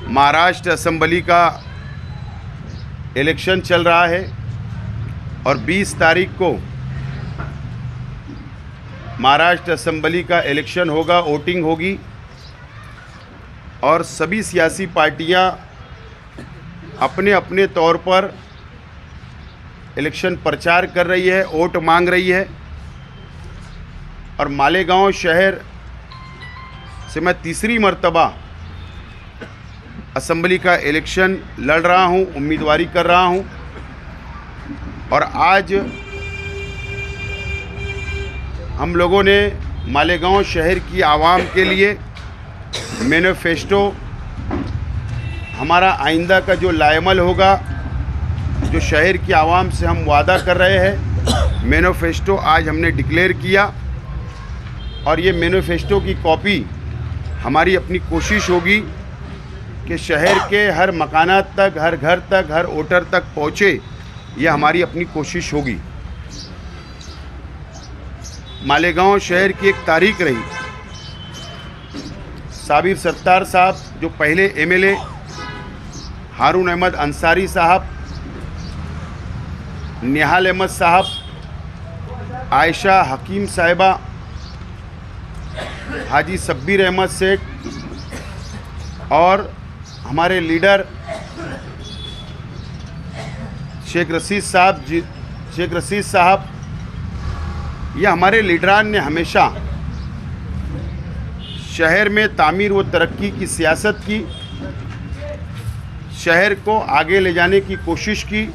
Maharashtra assembly का election चल रहा है और 20 तारीख को महाराष्ट्र असेंबली का इलेक्शन होगा, वोटिंग होगी और सभी सियासी पार्टियां अपने अपने तौर पर इलेक्शन प्रचार कर रही है, वोट मांग रही है। और मालेगांव शहर से मैं तीसरी मर्तबा असेंबली का इलेक्शन लड़ रहा हूं, उम्मीदवारी कर रहा हूं। और आज हम लोगों ने मालेगांव शहर की आवाम के लिए मैनिफेस्टो, हमारा आइंदा का जो लाएमल होगा, जो शहर की आवाम से हम वादा कर रहे हैं, मैनिफेस्टो आज हमने डिक्लेयर किया। और ये मैनिफेस्टो की कॉपी हमारी अपनी कोशिश होगी कि शहर के हर मकानात तक, हर घर तक, हर वोटर तक पहुँचे, ये हमारी अपनी कोशिश होगी। मालेगांव शहर की एक तारीख रही, साबिर सत्तार साहब जो पहले एमएलए, हारून अहमद अंसारी साहब, निहाल अहमद साहब, आयशा हकीम साहिबा, हाजी सब्बीर अहमद सेठ और हमारे लीडर शेख रशीद साहब, ये हमारे लीडरान ने हमेशा शहर में तामीर व तरक्की की सियासत की, शहर को आगे ले जाने की कोशिश की,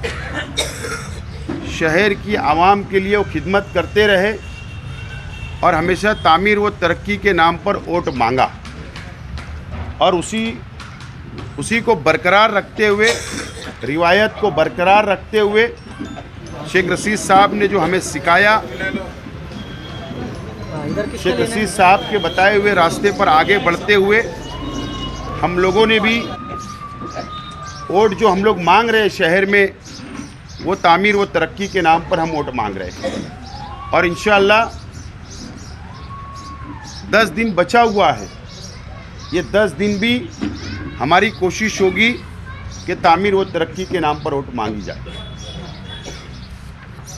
शहर की आवाम के लिए वो खिदमत करते रहे और हमेशा तामीर व तरक्की के नाम पर वोट मांगा। और उसी को बरकरार रखते हुए, रिवायत को बरकरार रखते हुए शेख रशीद साहब ने जो हमें सिखाया, शेख रशीद साहब के बताए हुए रास्ते पर आगे बढ़ते हुए हम लोगों ने भी वोट जो हम लोग मांग रहे हैं शहर में, वो तामीर व तरक्की के नाम पर हम वोट मांग रहे हैं। और इंशाअल्लाह 10 दिन बचा हुआ है, ये 10 दिन भी हमारी कोशिश होगी कि तामीर व तरक्की के नाम पर वोट मांगी जाए।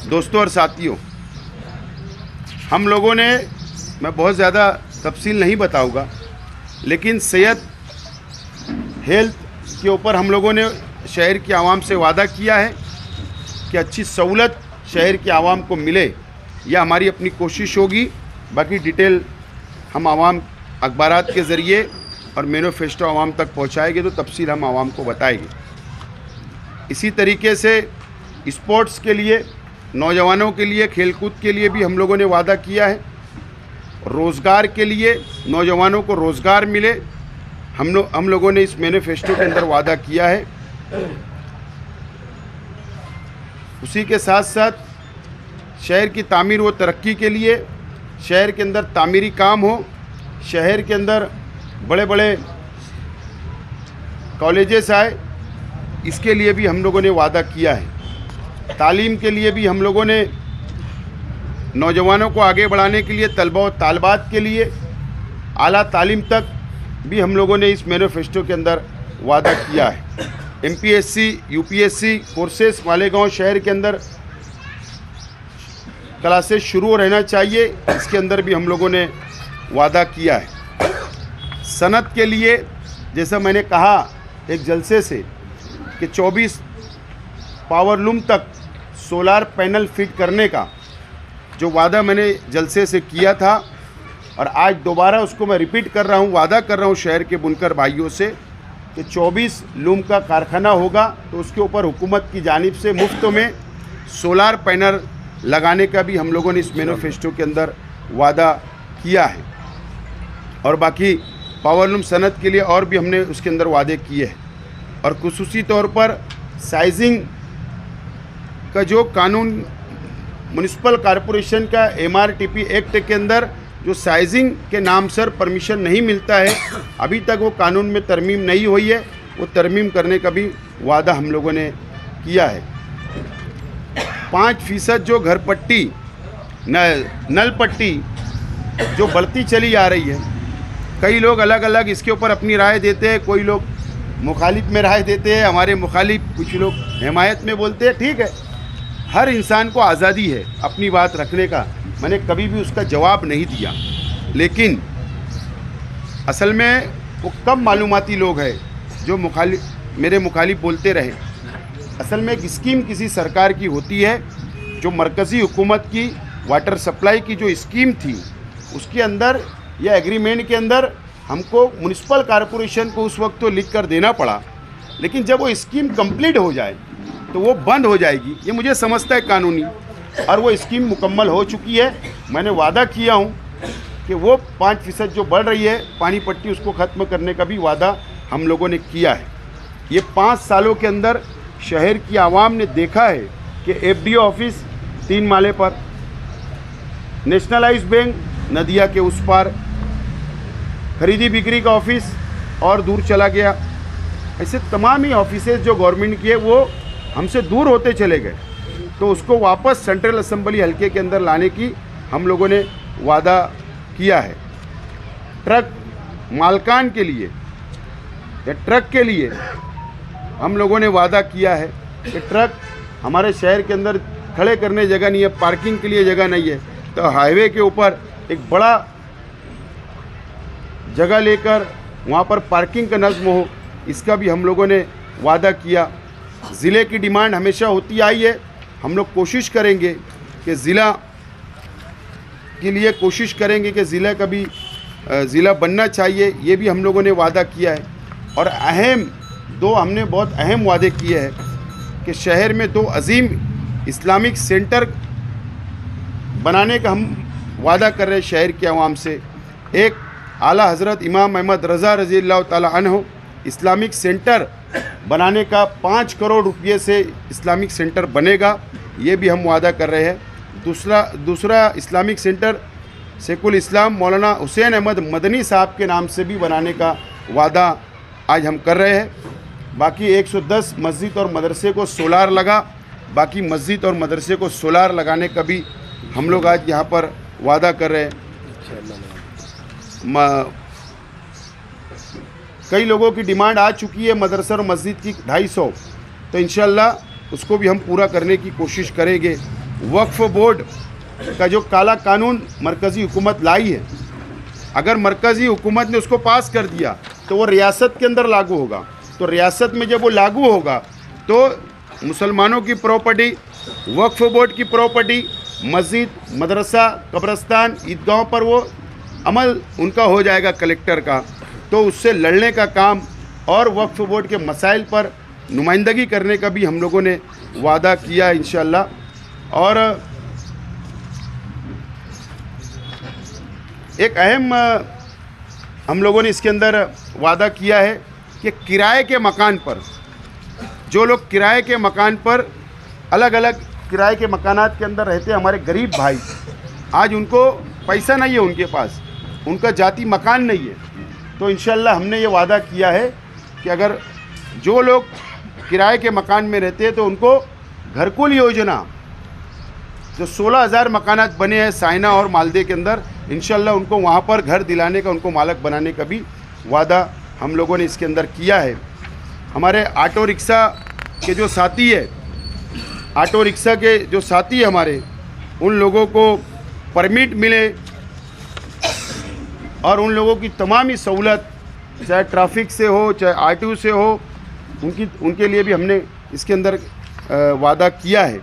दोस्तों और साथियों, हम लोगों ने, मैं बहुत ज़्यादा तफसील नहीं बताऊंगा, लेकिन सेहत, हेल्थ के ऊपर हम लोगों ने शहर की आवाम से वादा किया है कि अच्छी सहूलत शहर की आवाम को मिले, यह हमारी अपनी कोशिश होगी। बाकी डिटेल हम आवाम अखबारात के ज़रिए और मैनिफेस्टो आवाम तक पहुँचाएंगे तो तफसील हम आवाम को बताएंगे। इसी तरीके से स्पोर्ट्स के लिए, नौजवानों के लिए, खेलकूद के लिए भी हम लोगों ने वादा किया है। रोज़गार के लिए, नौजवानों को रोज़गार मिले, हम लोगों ने इस मैनिफेस्टो के अंदर वादा किया है। उसी के साथ साथ शहर की तामीर व तरक्की के लिए, शहर के अंदर तामीरी काम हो, शहर के अंदर बड़े बड़े कॉलेजेस आए, इसके लिए भी हम लोगों ने वादा किया है। तालीम के लिए भी हम लोगों ने, नौजवानों को आगे बढ़ाने के लिए, तलबा व तालबात के लिए, आला तालीम तक भी हम लोगों ने इस मैनिफेस्टो के अंदर वादा किया है। एमपीएससी, यूपीएससी कोर्सेस मालेगांव शहर के अंदर क्लासेस शुरू रहना चाहिए, इसके अंदर भी हम लोगों ने वादा किया है। सनत के लिए, जैसा मैंने कहा एक जलसे से, कि 24 पावरलूम तक सोलार पैनल फिट करने का जो वादा मैंने जलसे से किया था, और आज दोबारा उसको मैं रिपीट कर रहा हूँ, वादा कर रहा हूँ शहर के बुनकर भाइयों से कि 24 लूम का कारखाना होगा तो उसके ऊपर हुकूमत की जानिब से मुफ्त में सोलार पैनल लगाने का भी हम लोगों ने इस मैनिफेस्टो के अंदर वादा किया है। और बाकी पावरलूम सनत के लिए और भी हमने उसके अंदर वादे किए हैं। और खुसूसी तौर पर साइजिंग का जो कानून, म्युनिसिपल कॉरपोरेशन का MRTP एक्ट के अंदर जो साइजिंग के नाम से परमिशन नहीं मिलता है, अभी तक वो कानून में तरमीम नहीं हुई है, वो तरमीम करने का भी वादा हम लोगों ने किया है। 5% जो घर पट्टी, नल पट्टी जो बढ़ती चली आ रही है, कई लोग अलग अलग इसके ऊपर अपनी राय देते हैं। कोई लोग मुखालिफ में राय देते हैं, हमारे मुखालिफ कुछ लोग हिमायत में बोलते हैं। ठीक है, हर इंसान को आज़ादी है अपनी बात रखने का, मैंने कभी भी उसका जवाब नहीं दिया। लेकिन असल में वो कम मालूमाती लोग हैं जो मेरे मुखालिफ बोलते रहे। असल में एक स्कीम किसी सरकार की होती है, जो मरकज़ी हुकूमत की वाटर सप्लाई की जो स्कीम थी उसके अंदर या एग्रीमेंट के अंदर हमको म्युनिसिपल कॉरपोरेशन को उस वक्त तो लिख कर देना पड़ा, लेकिन जब वो स्कीम कंप्लीट हो जाए तो वो बंद हो जाएगी, ये मुझे समझता है कानूनी। और वो स्कीम मुकम्मल हो चुकी है। मैंने वादा किया हूँ कि वो 5% जो बढ़ रही है पानी पट्टी, उसको ख़त्म करने का भी वादा हम लोगों ने किया है। ये 5 सालों के अंदर शहर की आवाम ने देखा है कि FDO ऑफिस 3 माले पर, नेशनलाइज्ड बैंक नदिया के उस पार, खरीदी बिक्री का ऑफिस और दूर चला गया। ऐसे तमाम ही ऑफिसेज जो गवर्नमेंट की है वो हमसे दूर होते चले गए। तो उसको वापस सेंट्रल असेंबली हल्के के अंदर लाने की हम लोगों ने वादा किया है। ट्रक मालकान के लिए या ट्रक के लिए हम लोगों ने वादा किया है कि ट्रक हमारे शहर के अंदर खड़े करने जगह नहीं है, पार्किंग के लिए जगह नहीं है, तो हाईवे के ऊपर एक बड़ा जगह लेकर वहाँ पर पार्किंग का नज़्म हो, इसका भी हम लोगों ने वादा किया। ज़िले की डिमांड हमेशा होती आई है, हम लोग कोशिश करेंगे कि ज़िला के लिए कोशिश करेंगे कि ज़िला कभी ज़िला बनना चाहिए, ये भी हम लोगों ने वादा किया है। और हमने बहुत अहम वादे किए हैं कि शहर में 2 अजीम इस्लामिक सेंटर बनाने का हम वादा कर रहे हैं शहर के अवाम से। एक आला हज़रत इमाम अहमद रज़ा रज़ी अल्लाह ताला अन्हु इस्लामिक सेंटर बनाने का 5 करोड़ रुपये से इस्लामिक सेंटर बनेगा, ये भी हम वादा कर रहे हैं। दूसरा इस्लामिक सेंटर शेखुल इस्लाम मौलाना हुसैन अहमद मदनी साहब के नाम से भी बनाने का वादा आज हम कर रहे हैं। बाकी 110 मस्जिद और मदरसे को सोलार लगा, बाकी मस्जिद और मदरसे को सोलार लगाने का भी हम लोग आज यहाँ पर वादा कर रहे हैं। कई लोगों की डिमांड आ चुकी है मदरसा और मस्जिद की 250, तो इंशाल्लाह उसको भी हम पूरा करने की कोशिश करेंगे। वक्फ बोर्ड का जो काला कानून मरकज़ी हुकूमत लाई है, अगर मरकज़ी हुकूमत ने उसको पास कर दिया तो वो रियासत के अंदर लागू होगा। तो रियासत में जब वो लागू होगा तो मुसलमानों की प्रॉपर्टी, वक्फ बोर्ड की प्रॉपर्टी, मस्जिद, मदरसा, कब्रस्तान, ईदगाहों पर वो अमल उनका हो जाएगा कलेक्टर का। तो उससे लड़ने का काम और वक्फ बोर्ड के मसाइल पर नुमाइंदगी करने का भी हम लोगों ने वादा किया है इंशाअल्लाह। और एक अहम हम लोगों ने इसके अंदर वादा किया है कि किराए के मकान पर, जो लोग किराए के मकान पर अलग अलग किराए के मकानात के अंदर रहते हैं, हमारे गरीब भाई, आज उनको पैसा नहीं है, उनके पास उनका जाती मकान नहीं है, तो इंशाअल्लाह हमने ये वादा किया है कि अगर जो लोग किराए के मकान में रहते हैं तो उनको घरकुल योजना, जो 16,000 मकानात बने हैं साइना और मालदे के अंदर, इंशाअल्लाह उनको वहाँ पर घर दिलाने का, उनको मालक बनाने का भी वादा हम लोगों ने इसके अंदर किया है। हमारे ऑटो रिक्शा के जो साथी है, ऑटो रिक्शा के जो साथी है हमारे, उन लोगों को परमिट मिले और उन लोगों की तमाम ही सहूलत, चाहे ट्रैफिक से हो चाहे आरटीओ से हो, उनके लिए भी हमने इसके अंदर वादा किया है।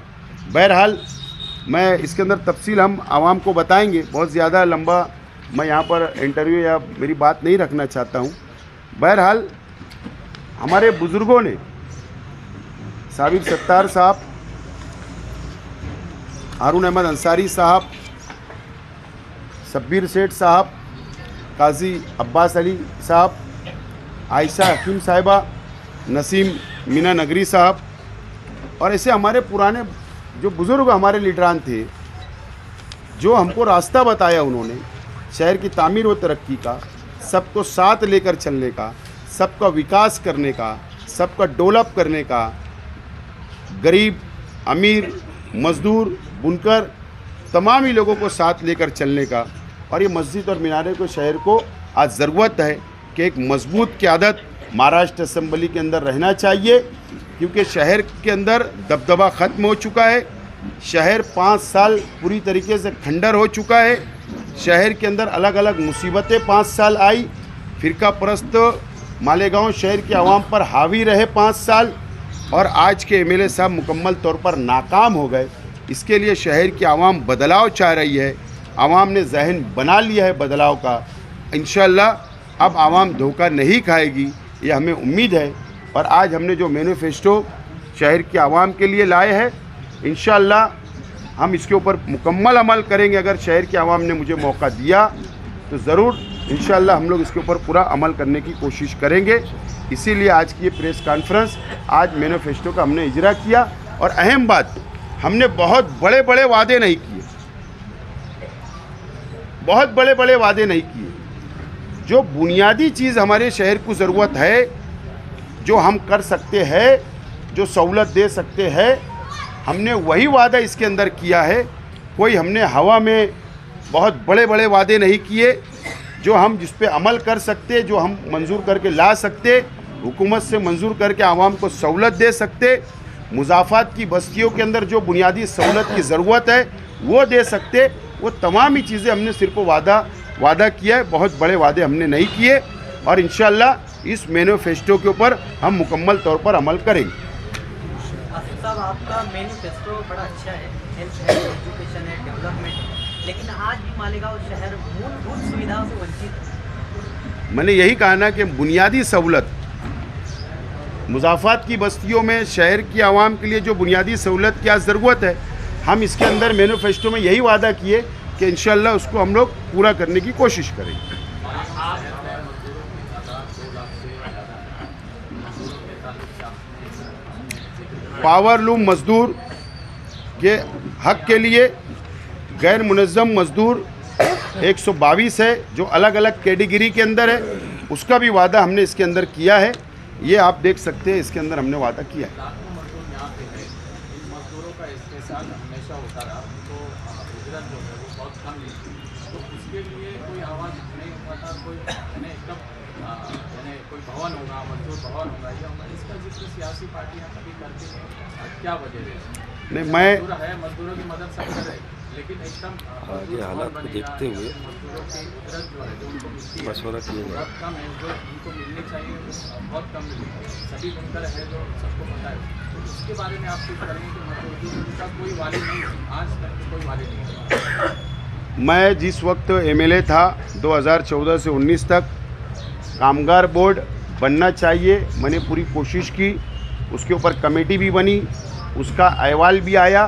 बहरहाल मैं इसके अंदर तफसील हम आवाम को बताएंगे, बहुत ज़्यादा लंबा मैं यहाँ पर इंटरव्यू या मेरी बात नहीं रखना चाहता हूँ। बहरहाल हमारे बुज़ुर्गों ने, साबिर सत्तार साहब, हारून अहमद अंसारी साहब, शब्बीर सेठ साहब, काजी अब्बास अली साहब, आयशा हकीम साहिबा, नसीम मीना नगरी साहब, और ऐसे हमारे पुराने जो बुज़ुर्ग हमारे लीडरान थे, जो हमको रास्ता बताया उन्होंने शहर की तामीर व तरक्की का, सबको साथ लेकर चलने का, सबका विकास करने का, सबका डेवलप करने का, गरीब, अमीर, मज़दूर, बुनकर, तमाम ही लोगों को साथ लेकर चलने का। और ये मस्जिद और मीनारे को, शहर को आज ज़रूरत है कि एक मजबूत क़यादत महाराष्ट्र असेंबली के अंदर रहना चाहिए, क्योंकि शहर के अंदर दबदबा ख़त्म हो चुका है। शहर 5 साल पूरी तरीके से खंडर हो चुका है। शहर के अंदर अलग अलग मुसीबतें 5 साल आई। फ़िरका परस्त मालेगांव शहर के आवाम पर हावी रहे 5 साल, और आज के एमएलए साहब मुकम्मल तौर पर नाकाम हो गए। इसके लिए शहर की आवाम बदलाव चाह रही है। आवाम ने जहन बना लिया है बदलाव का। इंशाअल्लाह अब आवाम धोखा नहीं खाएगी, ये हमें उम्मीद है। और आज हमने जो मैनिफेस्टो शहर की आवाम के लिए लाए हैं, इंशाअल्लाह हम इसके ऊपर मुकम्मल अमल करेंगे। अगर शहर की आवाम ने मुझे मौका दिया तो ज़रूर इंशाअल्लाह हम लोग इसके ऊपर पूरा अमल करने की कोशिश करेंगे। इसीलिए आज की ये प्रेस कॉन्फ्रेंस, आज मैनिफेस्टो का हमने इजरा किया। और अहम बात, हमने बहुत बड़े बड़े वादे नहीं किए, बहुत बड़े बड़े वादे नहीं किए। जो बुनियादी चीज़ हमारे शहर को ज़रूरत है, जो हम कर सकते हैं, जो सहूलत दे सकते हैं, हमने वही वादा इसके अंदर किया है। कोई हमने हवा में बहुत बड़े बड़े वादे नहीं किए। जो हम जिस पे अमल कर सकते, जो हम मंजूर करके ला सकते, हुकूमत से मंजूर करके आवाम को सहूलत दे सकते, मुज़ाफ़ात की बस्तियों के अंदर जो बुनियादी सहूलत की ज़रूरत है वो दे सकते, वो तमाम ही चीज़ें हमने सिर्फ वादा किया है। बहुत बड़े वादे हमने नहीं किए। और इंशाअल्लाह इस मैनिफेस्टो के ऊपर हम मुकम्मल तौर पर अमल करेंगे। आसिफ साहब, आपका मैनिफेस्टो बड़ा अच्छा है, हेल्थ है, एजुकेशन है, डेवलपमेंट है, लेकिन आज भी मालेगांव शहर मूलभूत सुविधाओं से वंचित है। मैंने यही कहा ना कि बुनियादी सहूलत, मुज़ाफ़ात की बस्तियों में शहर की आवाम के लिए जो बुनियादी सहूलत क्या ज़रूरत है, हम इसके अंदर मैनिफेस्टो में यही वादा किए कि इंशाअल्लाह उसको हम लोग पूरा करने की कोशिश करेंगे। पावरलूम मज़दूर के हक़ के लिए गैर मुनज़्ज़म मज़दूर 122 है, जो अलग अलग कैटेगरी के अंदर है, उसका भी वादा हमने इसके अंदर किया है। ये आप देख सकते हैं, इसके अंदर हमने वादा किया है। मजदूरों का इस्तेमाल हमेशा होता रहा, तो उजरत जो है वो बहुत कम मिलती, तो उसके लिए कोई आवाज़ नहीं उठाता। कोई एकदम कोई भवन होगा, मजदूर भवन होगा, या इसका जिक्र सियासी पार्टियाँ कभी करती हैं, क्या वजह है? नहीं, मैं मजदूरों की मदद सब करे, लेकिन एकदम ये हालात को देखते हुए मजदूरों की उजरत जो है जो उनको मिलती है मशवरा किया जाए। बहुत कम है, जो उनको मिलनी चाहिए बहुत कम मिलती है। सभी बुनकर है जो सबको पता है, तो उसके बारे में आप कुछ करेंगे कि मजदूर का कोई वाली नहीं, आज तक कोई वाली नहीं। मैं जिस वक्त एमएलए था 2014 से 19 तक, कामगार बोर्ड बनना चाहिए, मैंने पूरी कोशिश की। उसके ऊपर कमेटी भी बनी, उसका अहवाल भी आया,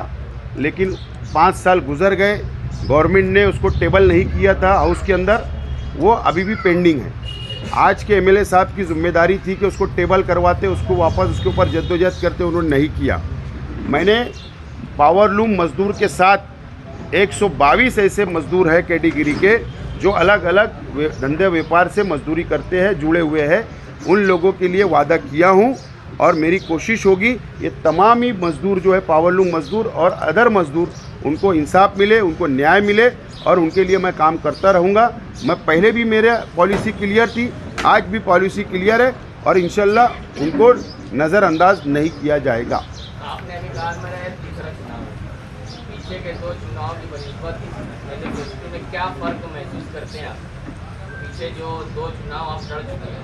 लेकिन 5 साल गुजर गए, गवर्नमेंट ने उसको टेबल नहीं किया था हाउस के अंदर, वो अभी भी पेंडिंग है। आज के एमएलए साहब की जिम्मेदारी थी कि उसको टेबल करवाते, उसको वापस उसके ऊपर जद्दोजहद करते, उन्होंने नहीं किया। मैंने पावरलूम मज़दूर के साथ 122 ऐसे मज़दूर हैं कैटेगरी के, जो अलग अलग धंधे व्यापार से मजदूरी करते हैं, जुड़े हुए हैं, उन लोगों के लिए वादा किया हूँ। और मेरी कोशिश होगी ये तमाम ही मज़दूर जो है, पावरलूम मज़दूर और अदर मज़दूर, उनको इंसाफ मिले, उनको न्याय मिले, और उनके लिए मैं काम करता रहूँगा। मैं पहले भी मेरे पॉलिसी क्लियर थी, आज भी पॉलिसी क्लियर है, और इंशाल्लाह उनको नज़रअंदाज नहीं किया जाएगा। आपने अभी कहा मेरा तीसरा चुनाव है, पीछे के 2 चुनाव की बनिस्बत मैनिफेस्टो में क्या फ़र्क महसूस करते हैं आप? पीछे जो 2 चुनाव आप लड़ चुके हैं,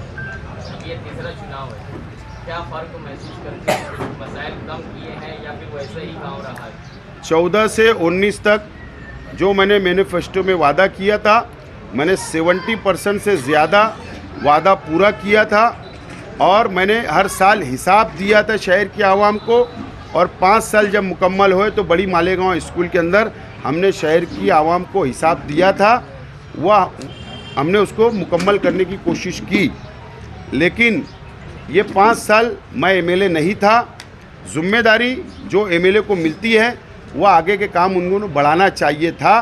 अब ये तीसरा चुनाव है, क्या फ़र्क महसूस करते हैं? मसाइल कम किए हैं या फिर वैसे ही गाँव रहा है? 14 से 19 तक जो मैंने मैनिफेस्टो में वादा किया था, मैंने 70% से ज़्यादा वादा पूरा किया था। और मैंने हर साल हिसाब दिया था शहर की आवाम को, और 5 साल जब मुकम्मल हुए तो बड़ी मालेगांव स्कूल के अंदर हमने शहर की आवाम को हिसाब दिया था, वह हमने उसको मुकम्मल करने की कोशिश की। लेकिन ये 5 साल मैं एमएलए नहीं था। जिम्मेदारी जो एमएलए को मिलती है वो आगे के काम उनको बढ़ाना चाहिए था।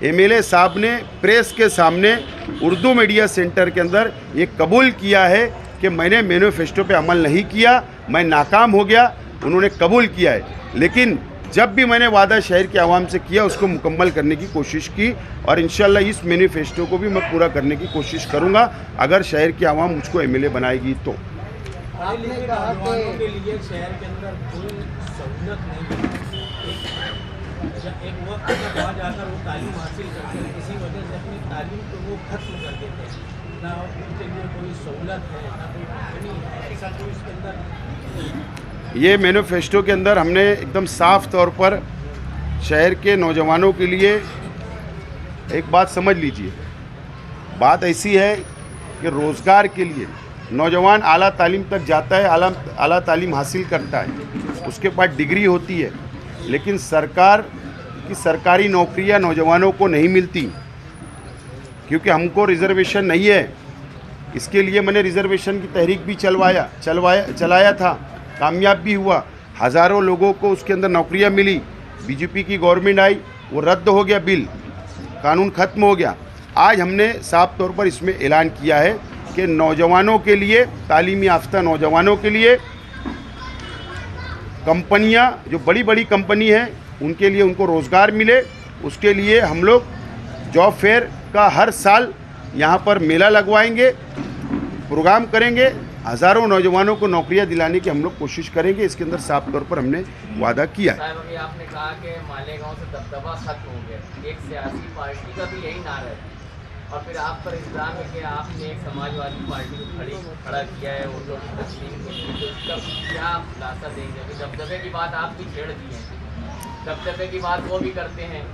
एमएलए साहब ने प्रेस के सामने उर्दू मीडिया सेंटर के अंदर ये कबूल किया है कि मैंने मैनिफेस्टो पे अमल नहीं किया, मैं नाकाम हो गया, उन्होंने कबूल किया है। लेकिन जब भी मैंने वादा शहर के आवाम से किया, उसको मुकम्मल करने की कोशिश की, और इंशाल्लाह इस मैनिफेस्टो को भी मैं पूरा करने की कोशिश करूँगा, अगर शहर की आवाम मुझको एमएलए बनाएगी तो। आपने कहा नौजवानों के कि लिए शहर के अंदर कोई सहूलत नहीं है। एक वक्त तक वहाँ जाकर वो तालीम हासिल करते हैं, किसी वजह से अपनी तालीम को वो खत्म कर देते हैं। ना उनके लिए कोई सहूलत है, ना कोई कंपनी है, ऐसा कोई इसके अंदर। ये मैनिफेस्टो के अंदर हमने एकदम साफ तौर पर शहर के नौजवानों के लिए एक बात समझ लीजिए। बात ऐसी है कि रोज़गार के लिए नौजवान आला तालीम तक जाता है, आला तालीम हासिल करता है, उसके पास डिग्री होती है, लेकिन सरकार की सरकारी नौकरियां नौजवानों को नहीं मिलती, क्योंकि हमको रिजर्वेशन नहीं है। इसके लिए मैंने रिजर्वेशन की तहरीक भी चलाया था, कामयाब भी हुआ। हज़ारों लोगों को उसके अंदर नौकरियां मिली। बीजेपी की गवर्नमेंट आई, वो रद्द हो गया, बिल कानून ख़त्म हो गया। आज हमने साफ तौर पर इसमें ऐलान किया है कि नौजवानों के लिए, तालीमी याफ्ता नौजवानों के लिए कंपनियां, जो बड़ी बड़ी कंपनी है, उनके लिए उनको रोज़गार मिले। उसके लिए हम लोग जॉब फेयर का हर साल यहाँ पर मेला लगवाएंगे, प्रोग्राम करेंगे, हज़ारों नौजवानों को नौकरियां दिलाने की हम लोग कोशिश करेंगे। इसके अंदर साफ तौर पर हमने वादा किया है। साहब, अभी आपने कहा कि मालेगांव से दबदबा खत्म हो गया, एक सियासी पार्टी का भी यही नारा है, और फिर आप पर इल्ज़ाम है कि आपने एक समाजवादी पार्टी को खड़ा किया है, वो तो तस्लीम को, तो इसका क्या खुलासा देंगे? अभी दबदबे की बात आप भी छेड़ दी है, दबदबे की बात वो भी करते हैं।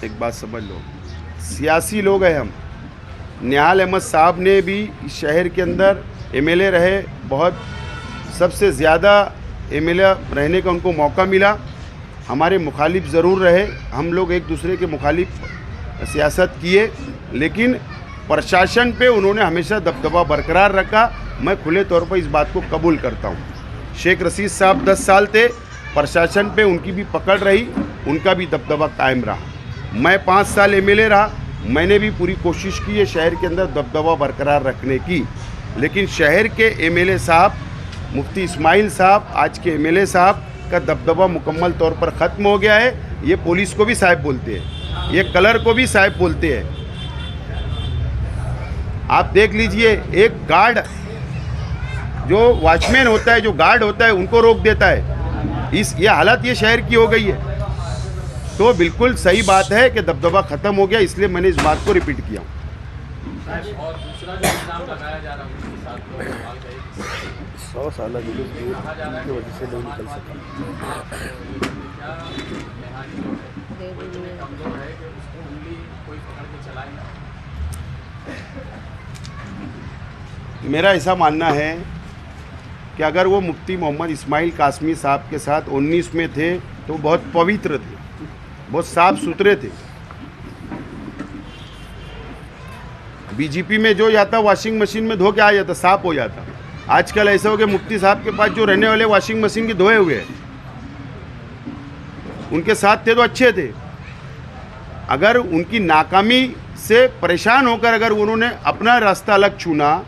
एक बात समझ लो, सियासी लोग हैं हम। निहाल अहमद साहब ने भी इस शहर के अंदर एमएलए रहे, बहुत सबसे ज़्यादा एमएलए रहने का उनको मौका मिला। हमारे मुखालिफ ज़रूर रहे, हम लोग एक दूसरे के मुखालिफ सियासत किए, लेकिन प्रशासन पे उन्होंने हमेशा दबदबा बरकरार रखा। मैं खुले तौर पर इस बात को कबूल करता हूँ। शेख रशीद साहब 10 साल थे, प्रशासन पे उनकी भी पकड़ रही, उनका भी दबदबा कायम रहा। मैं 5 साल एमएलए रहा, मैंने भी पूरी कोशिश की है शहर के अंदर दबदबा बरकरार रखने की, लेकिन शहर के एमएलए साहब मुफ्ती इस्माइल साहब, आज के एमएलए साहब का दबदबा मुकम्मल तौर पर ख़त्म हो गया है। ये पुलिस को भी साहब बोलते हैं, ये कलर को भी साहब बोलते हैं। आप देख लीजिए, एक गार्ड जो वॉचमैन होता है, जो गार्ड होता है, उनको रोक देता है। ये हालत ये शहर की हो गई है। तो बिल्कुल सही बात है कि दबदबा ख़त्म हो गया, इसलिए मैंने इस बात को रिपीट किया। और दूसरा जो इल्ज़ाम लगाया जा रहा है उसके साथ तो सवाल का एक 100 साल जुलूस की वजह से नहीं निकल सका। क्या मेहरानी जो है वो इतने कमज़ोर है कि उसको उंगली कोई पकड़ के चलाएगा? मेरा ऐसा मानना है कि अगर वो मुफ्ती मोहम्मद इस्माइल कासमी साहब के साथ 19 में थे तो बहुत पवित्र थे, बहुत साफ सुथरे थे। बीजेपी में जो जाता वॉशिंग मशीन में धो के आ जाता, साफ हो जाता। आजकल ऐसा हो गया, मुफ्ती साहब के पास जो रहने वाले वॉशिंग मशीन के धोए हुए हैं, उनके साथ थे तो अच्छे थे। अगर उनकी नाकामी से परेशान होकर अगर उन्होंने अपना रास्ता अलग चुना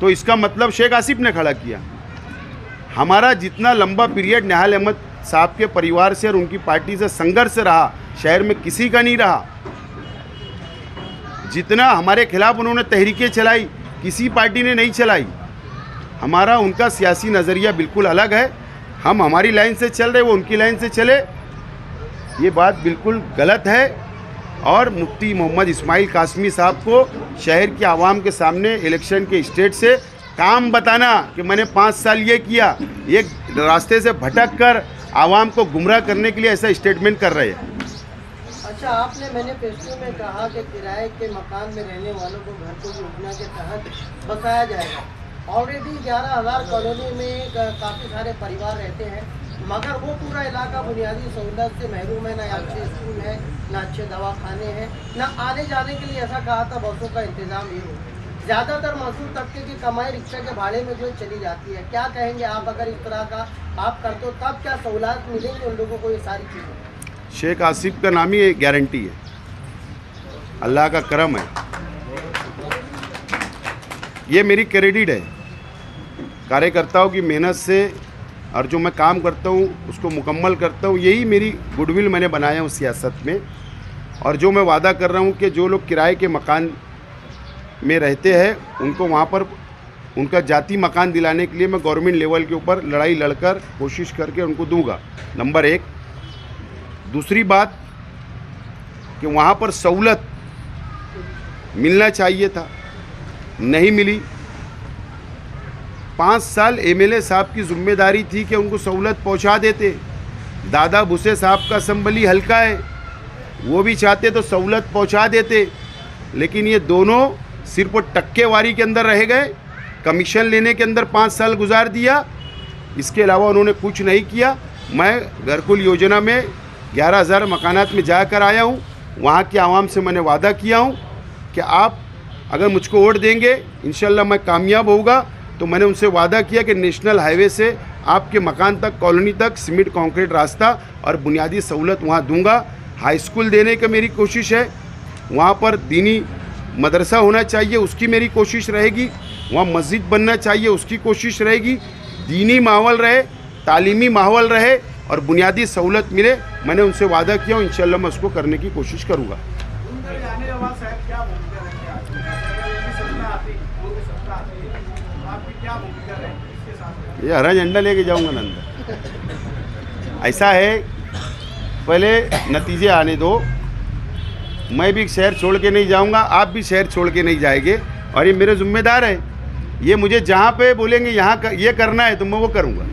तो इसका मतलब शेख आसिफ ने खड़ा किया। हमारा जितना लंबा पीरियड निहाल अहमद साहब के परिवार से और उनकी पार्टी से संघर्ष रहा, शहर में किसी का नहीं रहा। जितना हमारे खिलाफ उन्होंने तहरीकें चलाई, किसी पार्टी ने नहीं चलाई। हमारा उनका सियासी नज़रिया बिल्कुल अलग है। हम हमारी लाइन से चल रहे, वो उनकी लाइन से चले, ये बात बिल्कुल गलत है। और मुफ्ती मोहम्मद इस्माइल कासमी साहब को शहर की आवाम के सामने इलेक्शन के स्टेज से काम बताना कि मैंने 5 साल ये किया, ये रास्ते से भटक कर आवाम को गुमराह करने के लिए ऐसा स्टेटमेंट कर रहे हैं। अच्छा, आपने मैनिफेस्टो में कहा कि किराए के मकान में रहने वालों को घर को योजना के तहत बसाया जाएगा। ऑलरेडी 11,000 कॉलोनी में काफ़ी सारे परिवार रहते हैं, मगर वो पूरा इलाका बुनियादी सहूलत से महरूम है। ना अच्छे स्कूल है, ना अच्छे दवाखाने हैं, ना आने जाने के लिए ऐसा कहा था बसों का इंतज़ाम ही हो। ज़्यादातर मजदूर तबके की कमाई रिक्शा के भाड़े में जो चली जाती है। क्या कहेंगे आप, अगर इस तरह का आप करते हो तब क्या सहूलत मिलेंगी उन लोगों को? ये सारी चीज़ें शेख आसिफ का नाम ही एक गारंटी है, अल्लाह का करम है। ये मेरी क्रेडिट है कार्यकर्ताओं की मेहनत से, और जो मैं काम करता हूँ उसको मुकम्मल करता हूँ। यही मेरी गुडविल मैंने बनाया हूँ सियासत में। और जो मैं वादा कर रहा हूँ कि जो लोग किराए के मकान में रहते हैं उनको वहाँ पर उनका जाति मकान दिलाने के लिए मैं गवर्नमेंट लेवल के ऊपर लड़ाई लड़कर कोशिश करके उनको दूंगा, नंबर 1। दूसरी बात कि वहाँ पर सहूलत मिलना चाहिए था, नहीं मिली। 5 साल एमएलए साहब की जिम्मेदारी थी कि उनको सहूलत पहुँचा देते। दादा भूसे साहब का असम्बली हल्का है, वो भी चाहते तो सहूलत पहुँचा देते, लेकिन ये दोनों सिर्फ टक्केवारी के अंदर रह गए, कमीशन लेने के अंदर 5 साल गुजार दिया, इसके अलावा उन्होंने कुछ नहीं किया। मैं घरकुल योजना में 11,000 मकानात में जाकर आया हूँ। वहाँ की आवाम से मैंने वादा किया हूँ कि आप अगर मुझको वोट देंगे इंशाल्लाह मैं कामयाब होऊंगा। तो मैंने उनसे वादा किया कि नेशनल हाईवे से आपके मकान तक, कॉलोनी तक सीमेंट कंक्रीट रास्ता और बुनियादी सहूलत वहाँ दूंगा। हाई स्कूल देने की मेरी कोशिश है, वहाँ पर दीनी मदरसा होना चाहिए, उसकी मेरी कोशिश रहेगी। वहाँ मस्जिद बनना चाहिए, उसकी कोशिश रहेगी। दीनी माहौल रहे, तालीमी माहौल रहे और बुनियादी सहूलत मिले। मैंने उनसे वादा किया हूँ, इंशाल्लाह मैं उसको करने की कोशिश करूँगा। ये हरा झंडा लेके जाऊँगा ना अंदर। ऐसा है, पहले नतीजे आने दो। मैं भी शहर छोड़ के नहीं जाऊँगा, आप भी शहर छोड़ के नहीं जाएंगे, और ये मेरे जिम्मेदार है। ये मुझे जहाँ पे बोलेंगे यहाँ ये करना है तो मैं वो करूँगा।